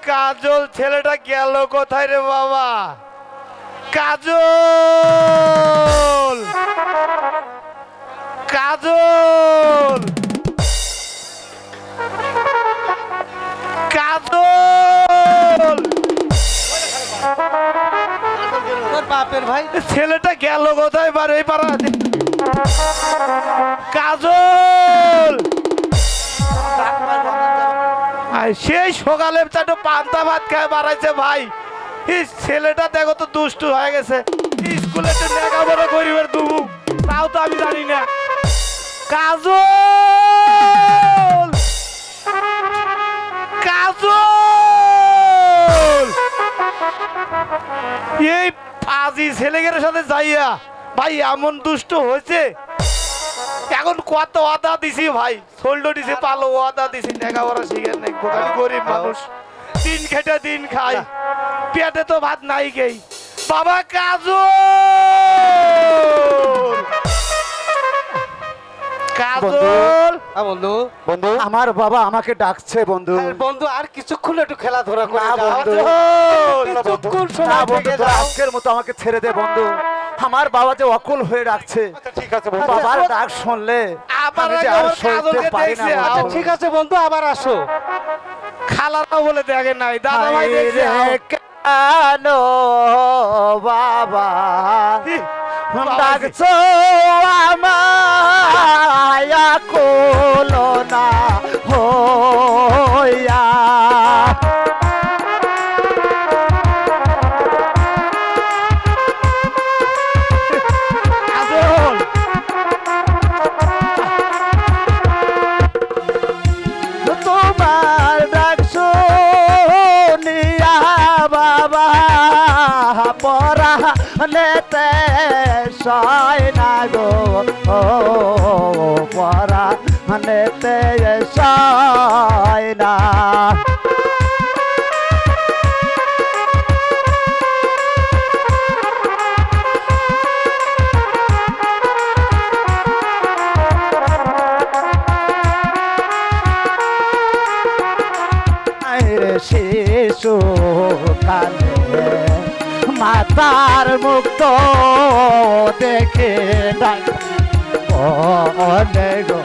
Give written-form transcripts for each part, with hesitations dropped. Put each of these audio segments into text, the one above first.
কাজল ছেলেটা গেল কোথায় রে বাবা? কাজল, কাজল, কাজল, বাপের ভাই ছেলেটা গেল কোথায়? বারে পারা কাজল, সেই সকালে চারটে পান্তা ভাত খায় বাড়াইছে ভাই। এই ছেলেটা দেখো তো দুষ্টু হয়ে গেছে। স্কুলে লেখাপড়া করিবার দুমুখ তাও তো আমি জানি না। কাজল, কাজল, এই ফাজি ছেলেদের সাথে যাইয়া ভাই এমন দুষ্ট হয়েছে। এখন কত ওয়াদা দিছি ভাই, সোল্ডো দিছি, পালো ওয়াদা দিছি, লেখাপড়া শিখে নেবো। খালি গরিব মানুষ, দিন খেটে দিন খাই, পেটে তো ভাত নাই গেই। বাবা কাজল, কাজল, বন্ধু বন্ধু আমার বাবা আমাকে ডাকছে বন্ধু। বন্ধু আর কিছুক্ষণ একটু খেলাধুলা করে না যাও। বন্ধু, কিছুক্ষণ না সময় বন্ধু, থেকে তোরা যাও। আজকের মতো আমাকে ছেড়ে দে বন্ধু। আমার বাবা যে অকুল হয়ে ডাকছে, আচ্ছা, ঠিক আছে বন্ধু। বাবার ডাক শুনলে আবার আমি যে আর একবার সইতে কাজলকে পারি না দেখছে। বন্ধু। আচ্ছা, ঠিক আছে বন্ধু, আবার আসো। খালারাও বলে দেখে নাই, দাদা ভাই হায় দেখছে। রে কেন বাবা ডাকছো আমায় আকুল না হইয়া। কাজল, তোমার ডাক শুনিয়া বাবা পরা নেতে সয় না গো, পরা নেতে সয় না। শিশু কালে মাতার মুক্ত দেখে ডাক গো।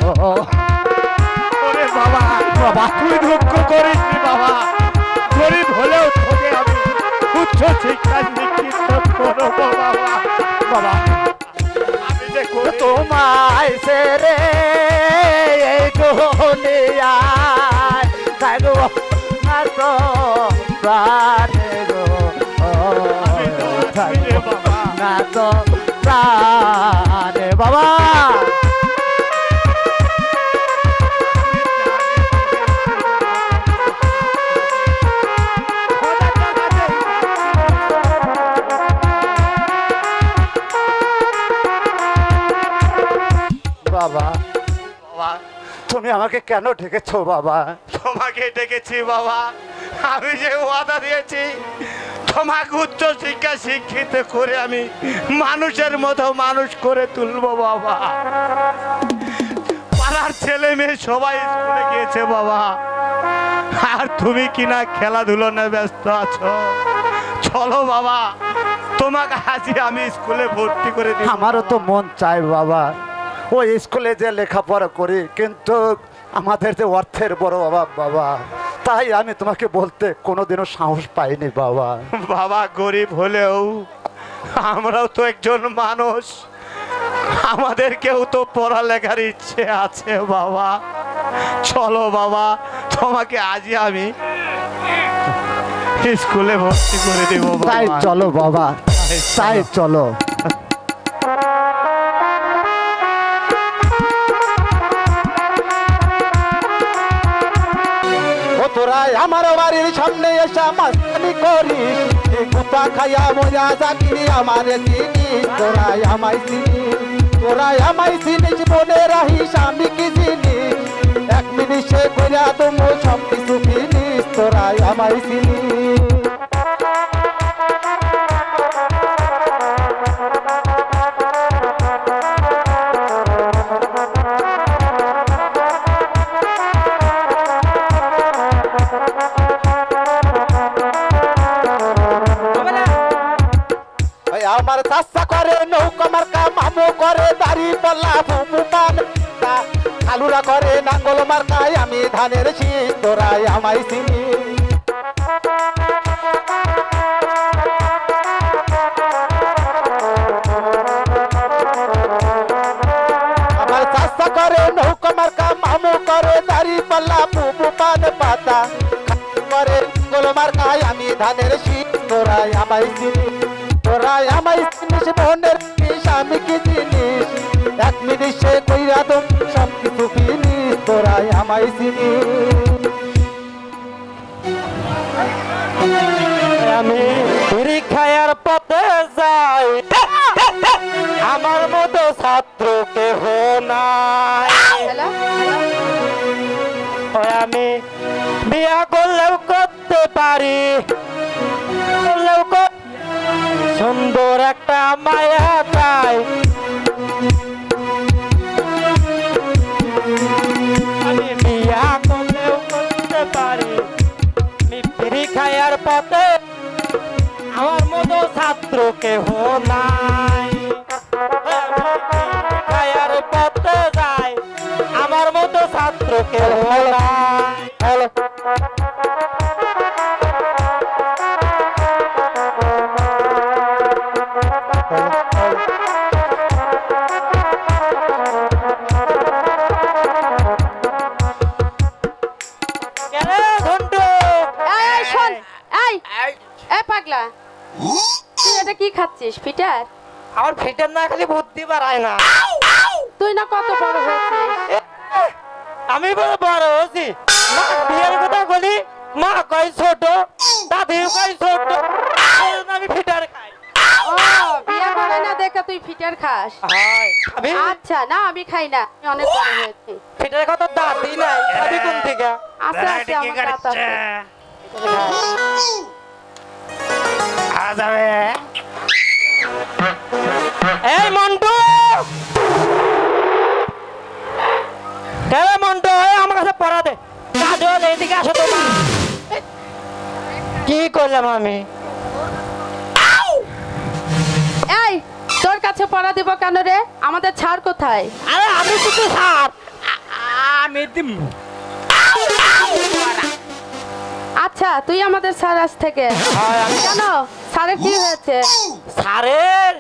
ওরে বাবা, বাবা তুই দুঃখ করিস নি বাবা। গরিব হলেও তোকে আমি উচ্চ শিক্ষায় শিক্ষিত করবো বাবা। বাবা আমি যে গরিব, তোমায় সেরে এই দুনিয়ায় থাকব না তো প্রাণে গো, থাকব না তো প্রাণে বাবা। বাবা বাবা তুমি আমাকে কেন ডেকেছো বাবা? তোমাকে ডেকেছি বাবা, আমি যে ওয়াদা দিয়েছি তোমাকে উচ্চ শিক্ষা শিক্ষিত করে আমি মানুষের মতো মানুষ করে তুলবো বাবা। পাড়ার ছেলে মেয়ে সবাই স্কুলে গিয়েছে বাবা, আর তুমি কিনা খেলাধুলো নিয়ে ব্যস্ত আছো। চলো বাবা, তোমাকে আজই আমি স্কুলে ভর্তি করে দিই। আমারও তো মন চায় বাবা ওই স্কুলে যে লেখাপড়া করি, কিন্তু আমাদের যে অর্থের বড় অভাব বাবা, তাই আমি তোমাকে বলতে কোনোদিনও সাহস পাইনি বাবা। বাবা গরিব হলেও আমরাও তো একজন মানুষ, আমাদেরকেও তো পড়ালেখার ইচ্ছে আছে বাবা। চলো বাবা, তোমাকে আজই আমি স্কুলে ভর্তি করে দেবো তাই বাবা। চলো বাবা, তাই চলো। ও তোরা আমার বাড়ির সামনে এসে মাস্তানি করিস, এই কুতা খাইয়া মজা যাবি আমারে চিনিস। তোরাই আমায় চিনিস, তোরাই আমায় চিনিস, মনে রাখিস আমি কি জিনিস। এক মিনিটে কইরা তুমি সব কিছু কিনিস, তোরাই আমায় চিনিস। আমার চাষা করে নৌকা মার্কা, মামু করে দাড়ি পাল্লা, ফুফু পান খালুরা করে নাঙ্গল মার্কায়, আমি ধানের শীষ তোরা আমায় চিনিস। আমার চাষা করে নৌকা মার্কা, মামু করে দাড়ি পাল্লা, ফুফু পান পাতা করে নাঙ্গল মার্কায়, আমি ধানের শীষ তোরা আমায় চিনিস। তোরা আমায় চিনিস মনের জিনিস, আমি কি জিনিস এক মিনিটে কইরা দম সব কিছু ফিনিস, তোরা আমায় চিনিস। আমি পরীক্ষার পথে যাই, আমার মতো ছাত্র কেহ নাই। আমি বিয়া করলেও করতে পারি, করলেও সুন্দর একটা মায়া চাই। আমি বিয়া করলেও করতে পারি, আমি পরীক্ষার পথে আমার মতো ছাত্র কেহ নাই। পরীক্ষার পথে যাই, আমার মতো ছাত্র কেহ নাই। হ্যালো পাগলা, তুই এটা কি খাচ্ছিস? ফিটার? আমার ফিটার না খালি বুদ্ধি বাড়ায় না। তুই না কত বড় হয়েছিস? আমি বড় বড় হয়েছি, মা বিয়ের কথা বলি, মা কই ছোট, দাদি কই ছোট, আমি ফিটার খাই। ও, বিয়ে করে না দেখে তুই ফিটার খাস? আমি আচ্ছা, না আমি খাই না, আমি অনেক বড় হয়েছি। ফিটার কথা দাদি নাই, দাদি কোন থেকে? আচ্ছা আচ্ছা, আমার দাঁত আছে। এই মন্টু, মন্টু আমার কাছে পড়া দে। কাজল এইদিকে আসো তো। কি করলাম আমি? এই, তোর কাছে পড়া দিব কেন রে? আমাদের ছাড় কোথায়? আরে আমি শুধু স্যার, আমি দিম। আচ্ছা, তুই আমাদের স্যার আজ থেকে। কেন? স্যারের কি হয়েছে? স্যারের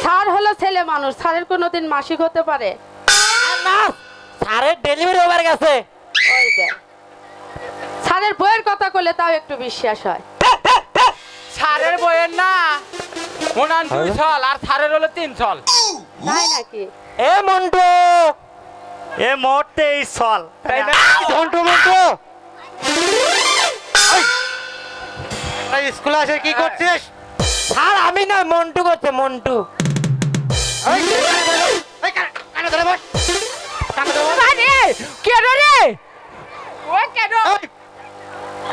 স্যার হলো ছেলে মানুষ, স্যারের কোনোদিন মাসিক হতে পারে না। স্যারের ডেলিভারি ওভার গেছে। ওই দেখ, স্যারের বইয়ের কথা করলে তাও একটু বিশ্বাস হয়। সারের বইয়ের না, ওনার 2 ছল আর সারের হলো 3 ছল। তাই নাকি? এ মন্টু, এ মোটে এই চল তাই না? মন্টু মন্টু স্কুলে আসে কি করছিস? স্যার আমি না, মন্টু করছে, মন্টু।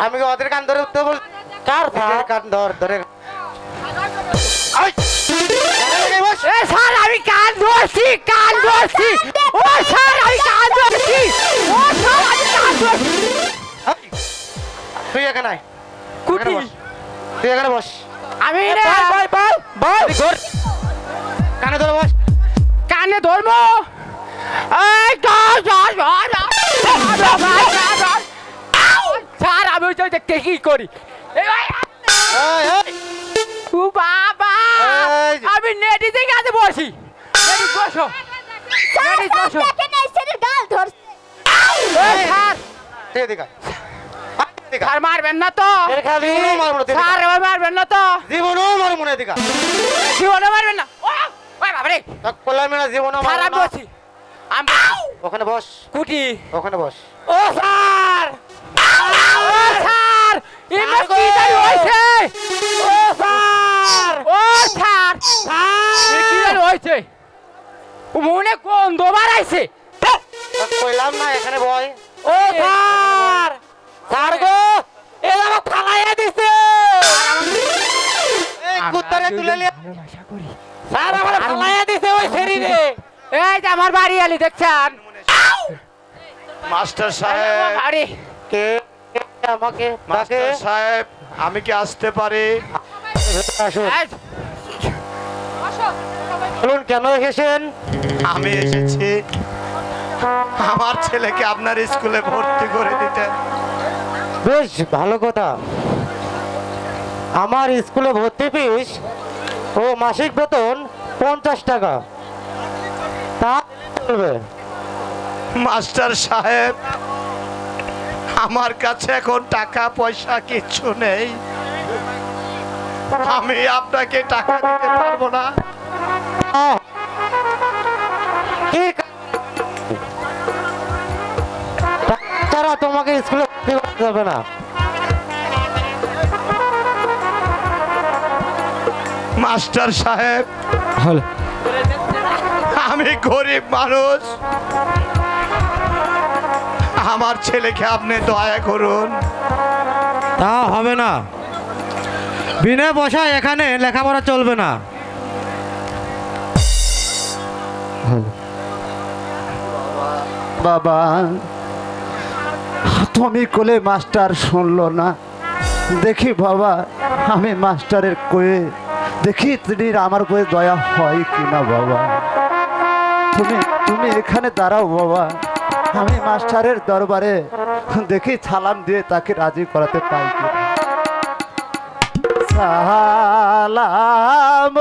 আমি ওদের কান ধরে উঠতে বল। কার কান ধরে স্যার আমি কান ধরছি, কান ধরছি। ও স্যার আমি কান ধরছি, ও স্যার আমি কান ধরছি। তুই এখানে আয়, কুটি তুই এখানে বস। আমি বল কানে ধরে বস। কানে ধরবো। এই স্যার আমি ওই যে কি করি? ও বাবা, আমি নেটি থেকে আজ বসি। নেটি বসো, নেটি বসো। এই স্যার, তুই এদিকে আয়। স্যার মারবেন না তো? জীবনও মারবো না, তুই এদিকে স্যার আয়। এবার মারবেন না তো? জীবনও মারবো না, এদিকে আয়। জীবনে মারবেন না? ও বাবারে, তা করলাম না, জীবনও স্যার মারবো আমি না। বসি, আমি ওখানে বস, কুটি। ওখানে বস। ও স্যার, ও স্যার, এবার কি জানি হয়েছে? ও স্যার, ও স্যার, স্যার কি জানি হয়েছে? মনে গন্ধ বাড়াইছে। তা কইলাম না, এখানে বয়। ও স্যার, স্যার গো, এ আমার ফালাইয়া দিছে। এই কুত্তারে তুলে নিয়ে স্যার আমার ফালাইয়া দিছে ওই শরীরে। এই যে আমার বাড়ি আলি দেখছেন? মাস্টার সাহেব আরে কে আমাকে মাস্টার সাহেব আমি কি আসতে পারি? বলুন কেন এসেছেন? আমি এসেছি আমার ছেলেকে আপনার স্কুলে ভর্তি করে দিতে। বেশ ভালো কথা। আমার স্কুলে ভর্তি ফিস ও মাসিক বেতন 50 টাকা। তা চলবে? মাস্টার সাহেব আমার কাছে এখন টাকা পয়সা কিচ্ছু নেই, আমি আপনাকে টাকা দিতে পারবো না। ঠিক তারা তোমাকে স্কুলে ভর্তি করতে যাবে না। মাস্টার সাহেব আমি গরিব মানুষ, আমার ছেলেকে আপনি দয়া করুন। তা হবে না, বিনা পয়সায় এখানে লেখাপড়া চলবে না। বাবা তুমি কোলে মাস্টার শুনলো না, দেখি বাবা আমি মাস্টারের কয়ে দেখি তিনি আমার কয়ে দয়া হয় কিনা। বাবা তুমি তুমি এখানে দাঁড়াও বাবা, আমি মাস্টারের দরবারে দেখি সালাম দিয়ে তাকে রাজি করাতে পাই কিনা। সালাম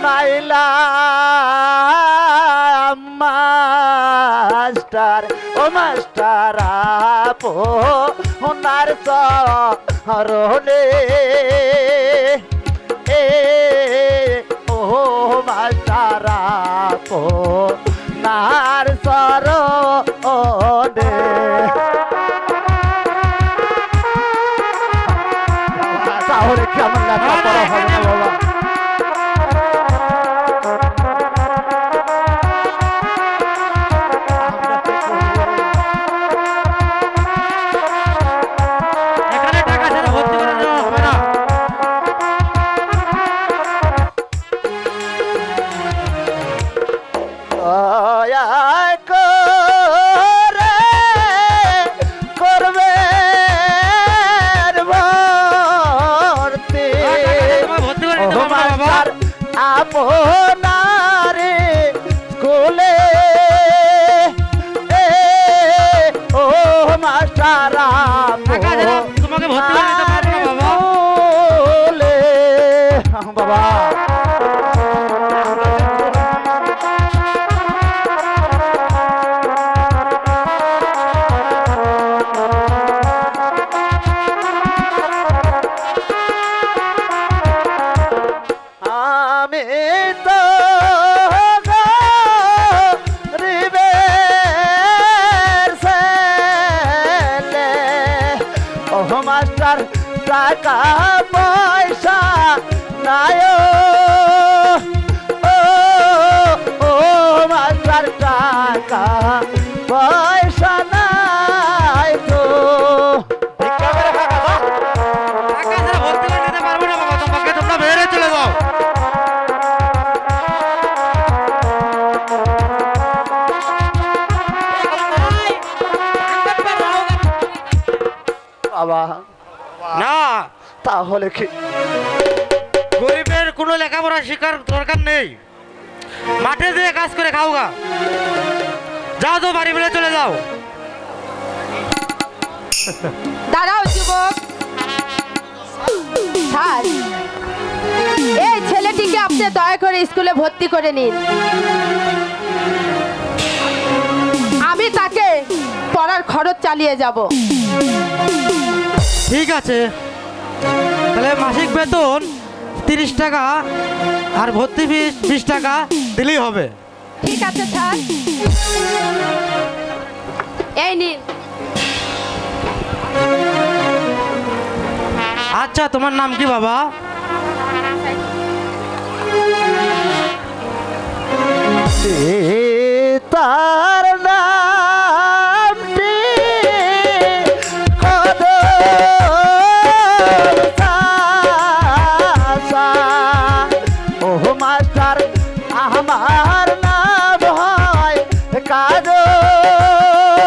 নাইলা মাস্টার ও মাস্টার আপো ওনার চরণে ও মাস্টার আপো নার চরণে। তাহলে কেমন লেখাপড়া হবে না বাবা? এখানে টাকা ছাড়া ভর্তি করে দেওয়া হবে না। দয়া করে করবে ভর্তি ভর্তি করে ও দিতে পারবো না বাবা। মাস্টার আপনার স্কুলে ও মাস্টার টাকা ছাড়া তোমাকে ভর্তি করে দিতে পারবো না বাবা। স্কুলে বাবা আমি তো গরিবের ছেলে ও মাস্টার টাকা পয়সা নাই ও মাস্টার টাকা পয়সা নাই তো। টাকা ছাড়া ভর্তি করে দিতে পারবো না বাবা, তোমাকে তোমরা বেরিয়ে চলে যাও। বাবা না, তাহলে কি গরিবের কোনো লেখাপড়া শেখার দরকার নেই, মাঠে দিয়ে কাজ করে খাওগা। যাও তো বাড়ি বেড়ে চলে যাও। দাঁড়াও যুবক। স্যার এই ছেলেটিকে আপনি দয়া করে স্কুলে ভর্তি করে নিন, আমি তাকে পড়ার খরচ চালিয়ে যাব। ঠিক আছে, তাহলে মাসিক বেতন 30 টাকা আর ভর্তি ফিস 20 টাকা দিলেই হবে। ঠিক আছে স্যার, এই নিন। আচ্ছা, তোমার নাম কি বাবা? তার নামটি কত ও মাস্টার আমার নাম হয় কাজল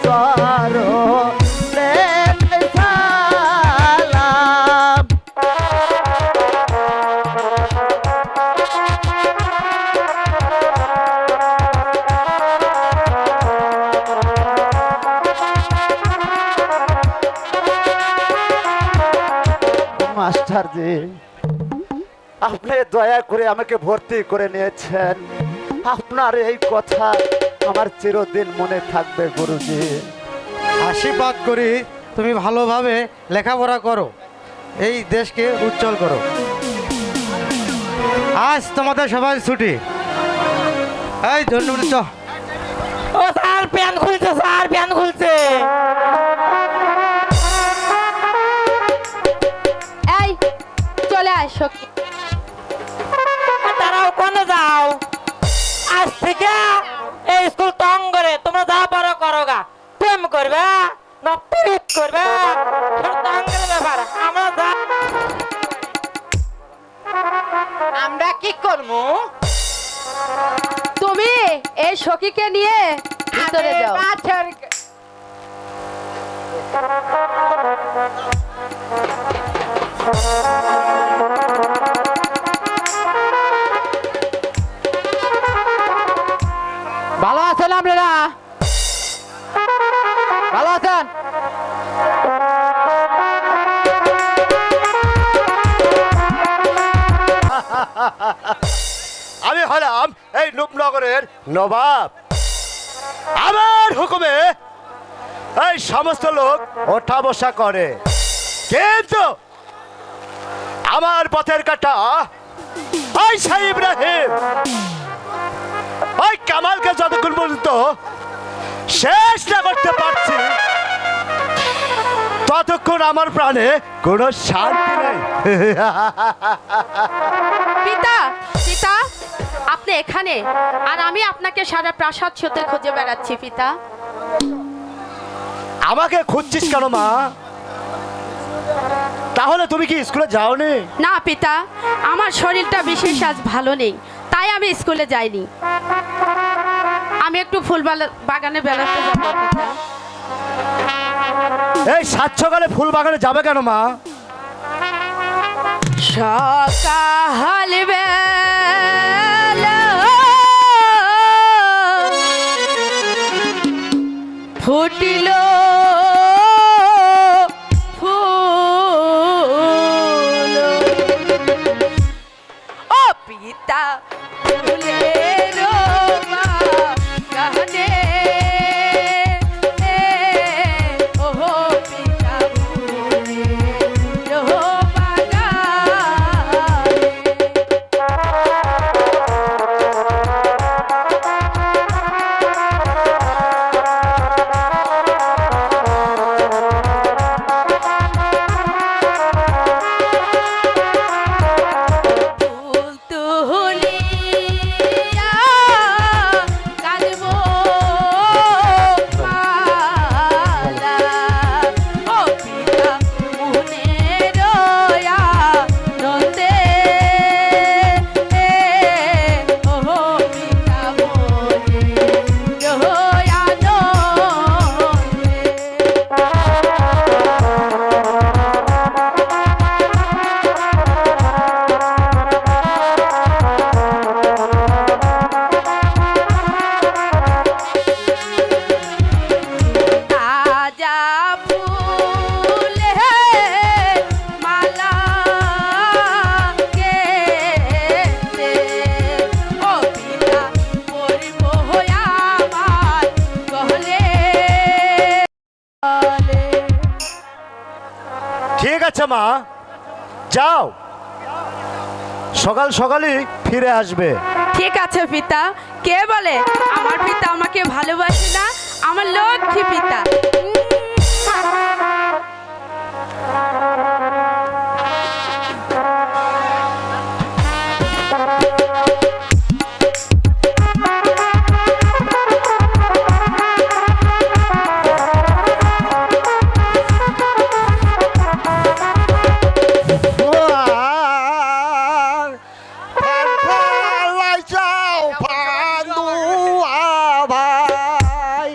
চরণে সালাম। মাস্টার জি, আপনি দয়া করে আমাকে ভর্তি করে নিয়েছেন, আপনার এই কথা আমার চিরদিন মনে থাকবে গুরুজি। আশীর্বাদ করি তুমি ভালোভাবে লেখাপড়া করো, এই দেশকে উজ্জ্বল করো। আজ তোমাদের সবাই ছুটি। এই ধন্যবাদ। চ ও স্যার প্যান খুলছে, স্যার প্যান খুলছে। এই চলে আয় সখী। তারাও কোনে যাও? আজ থেকে এই স্কুল তং করে তোমরা যা পারো করো গা। প্রেম করবে না পিরিত করবে, তঙ্গের ব্যাপার। আমরা কি করবো? তুমি এই সখীকে নিয়ে ভিতরে যাও। ভালো আছেন আপনারা? ভালো আছেন? আমি হলাম এই রূপনগরের নবাব। আমার হুকুমে এই সমস্ত লোক ওঠা বসা করে, কিন্তু আমার পথের কাটা ওই শাহ ইব্রাহিম ওই কামালকে যতক্ষণ পর্যন্ত শেষ না করতে পারছি ততক্ষণ আমার প্রাণে কোনো শান্তি নেই। পিতা, পিতা আপনি এখানে, আর আমি আপনাকে সারা প্রাসাদ সতে খুঁজে বেড়াচ্ছি পিতা। আমাকে খুঁজছিস কেন মা? তাহলে তুমি কি স্কুলে যাওনি? না পিতা, আমার শরীরটা বিশেষ আজ ভালো নেই, তাই আমি স্কুলে যাইনি। আমি একটু ফুল বাগানে বেড়াতে যাবো পিতা। এই সাত সকালে ফুল বাগানে যাবে কেন মা? সকাল বেলা ফুটিল ফুল, ও পিতা ফুলের বাগানে, ওহো পিতা ফুলের বাগানে। ফুল তুলিয়া কাঁদবো মালা, ও পিতা মনের আনন্দে, ওহো পিতা মনের আনন্দে। তাজা ফুলে মালা গেতে, ও পিতা পরিব আমার গহলে। ঠিক আছে মা, যাও, সকাল সকালই ফিরে আসবে। ঠিক আছে পিতা। কে বলে আমার পিতা আমাকে ভালোবাসে না? আমার লক্ষ্মী পিতা। যাও ভাই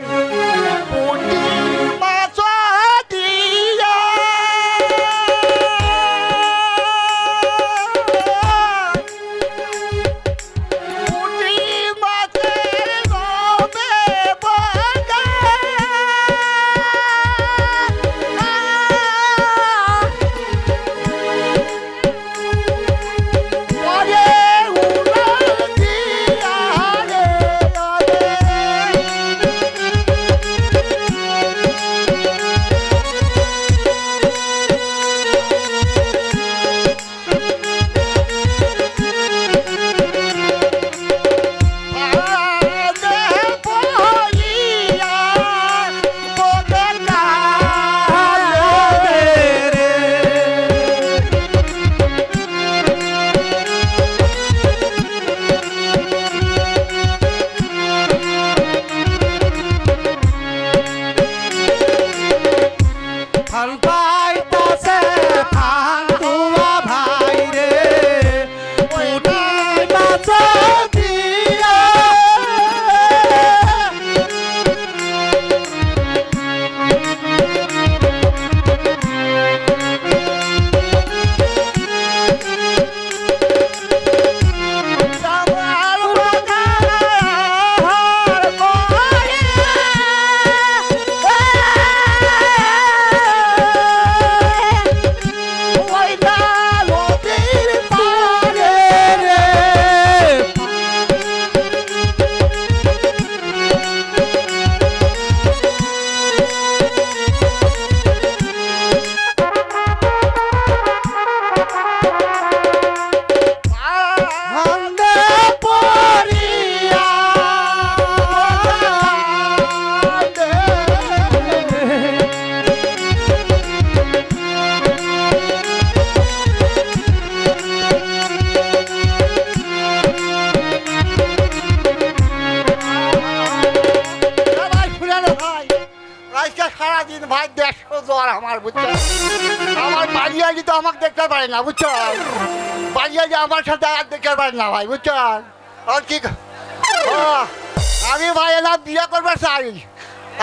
আজকে সারাদিন ভাই 150 জ্বর আমার, বুঝছো? আমার বাড়িয়ালি তো আমাকে দেখতে পারে না, বুঝছো? বাড়িয়ালি আমার সাথে আর দেখতে পারে না ভাই, বুঝছো? আর কি আমি ভাই না বিয়ে করবার চাই।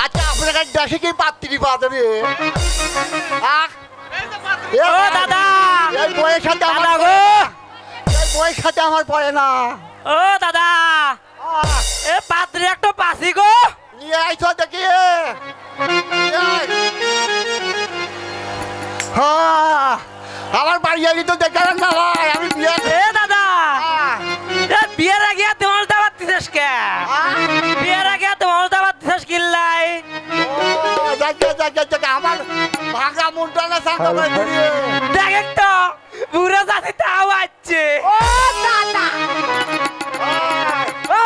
আচ্ছা আপনার কাছে দেশে কি পাত্রী পাওয়া যাবে? ও দাদা, এই বইয়ের সাথে আমার দাদা গো, এই বইয়ের সাথে আমার পড়ে না। ও দাদা, এ পাত্রী একটা পাসি গো। নিয়ে আইছো দেখি। আমার বাড়িয়ালি তো দেখালেন না ভাই, আমি বিয়ে এ দাদা, এ বিয়ের আগে তোমার দাবাত দিছিস কে? বিয়ের আগে তোমার দাবাত দিছিস কিল্লাই? আমার ভাঙা মুন্ডা না সাঙ্গা করে ধরিয়ে। দেখ তো বুড়ো জাতি তাও আসছে। ও দাদা, ও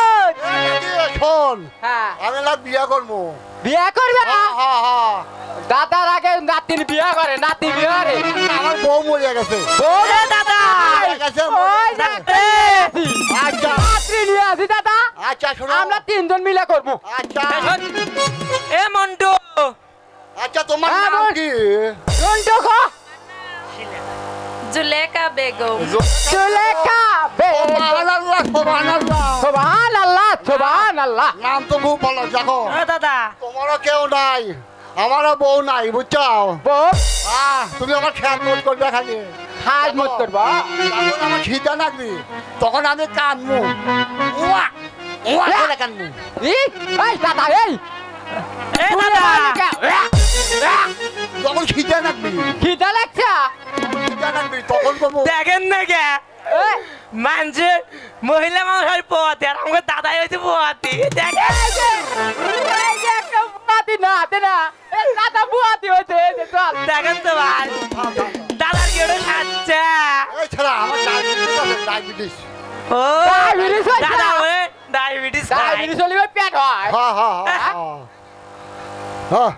শোন, হ্যাঁ, আমি না বিয়ে করবো। বিয়ে করবে? দাদার আগে নাতির বিয়ে করে, নাতি বিয়ে করে। আমার বউ মরে গেছে। ওরে দাদা, মরে গেছে, ওই মরে গেছে। দেখতে আচ্ছা পাত্রী নিয়ে আসি দাদা, আচ্ছা শোনো, আমরা তিনজন মিলে করবো। আচ্ছা এ মন্টু, আচ্ছা তোমার হ্যাঁ, নাম বল। কি? মন্টু গো, জুলেখা বেগম। সুলেখা সুবহানাল্লাহ, সুবহানাল্লাহ। সুবহানাল্লাহ, সুবহানাল্লাহ। নাম তো খুব ভালো, দেখো ও দাদা, তোমারও কেউ নাই, আমারও বউ নাই, বুঝছো? বউ তুমি আমার খেয়াল মত করবে খালি। হাজ মত করবা। যখন আমার খিদা লাগবে তখন আমি কানবো, উয়া উয়া করে কানবো। এই দাদা, এই এ দাদা, যখন খিদা লাগবে, খিদা লাগছে খিদা লাগবে তখন করবো। দেখেন না কে মানছে মহিলা মানুষের পোয়াতি, আর আমাকে দাদাই হয়েছে পোয়াতি। দেখেন একটা পোয়াতি না হাতে না, দাদা পোয়াতি হয়েছে। দেখেন তো ভাই, দাদার কি ওটা খাচ্ছে? এই ছেড়া, আমার ডায়াবেটিস। ও দাদা ওই ডায়াবেটিস, ডায়াবেটিস হলে পেট হয়। হ্যাঁ হ্যাঁ হ্যাঁ হ্যাঁ।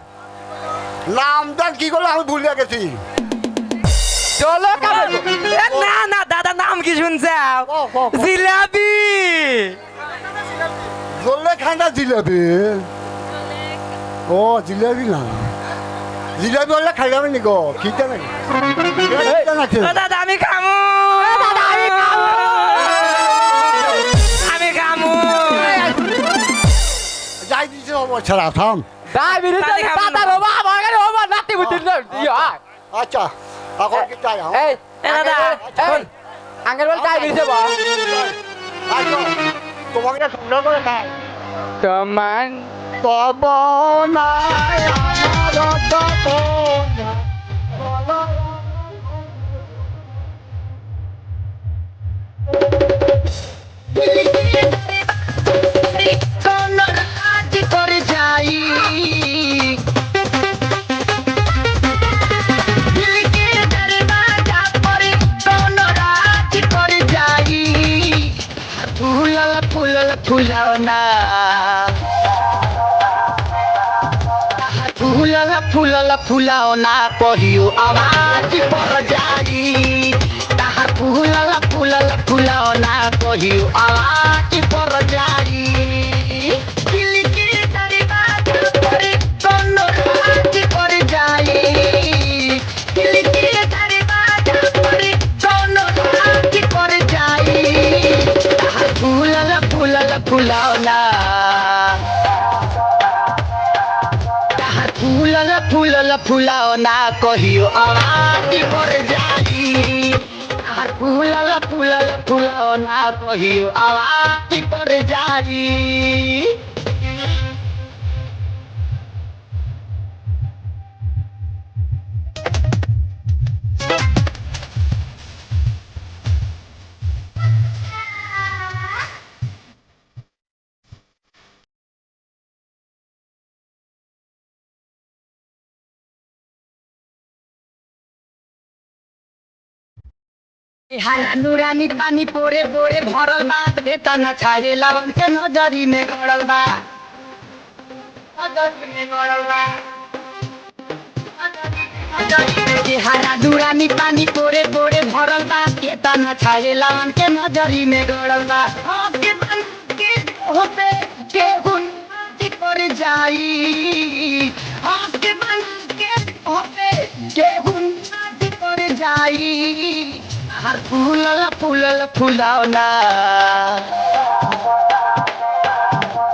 নামটা কি করলো আমি ভুলে গেছি। চলো না না দাদা, নাম কি শুনছে? জিলাপি। জলে খান্ডা জিলাপি। ও জিলাপি না, জিলাপি হলে খাই যাবে নি গো, খিদে নাকি? ও দাদা আমি খামু, আমি খামু। যাই দিছে হবো, ছাড়া থাম। আচ্ছা এখন কি চাই? এ দাদা, আঙ্গের বল ডায়াবেটিস হবো আচ্ছা তোমাকে সুন্দর করে খাই। তোমার তব নাই আমার তব নাই। फुलाओ ना कहियो आवाज पर जाई, ताहार फुलाओ ना कहियो आवाज पर जाई। दिल के दरवाजा पर कोनो राज पर जाई, दिल के दरवाजा पर कोनो राज पर जाई। ताहार फुलाओ ना, फुलाओ ना कहियो आवाज पर जाई, फुलाओ ना कहियो आवाज पर जाई। नुरानी पानी पोरे पोरे भरल बा, देता न छाड़े लवन के नजरी में गड़ल बा, नजरी में गड़ल बा। हरा दुरानी पानी पोरे पोरे भरल बा, देता न छाड़े लवन के नजरी में गड़ल बा। के बन के होते के गुन पर जाई, के করে যাই আর ফুলাও না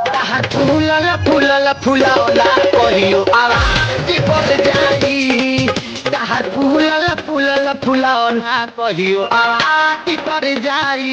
তাহার ফুলাও না কহিও আওয়াজ করে যাই তাহার ফুলাও না কহিও আওয়াজ করে যাই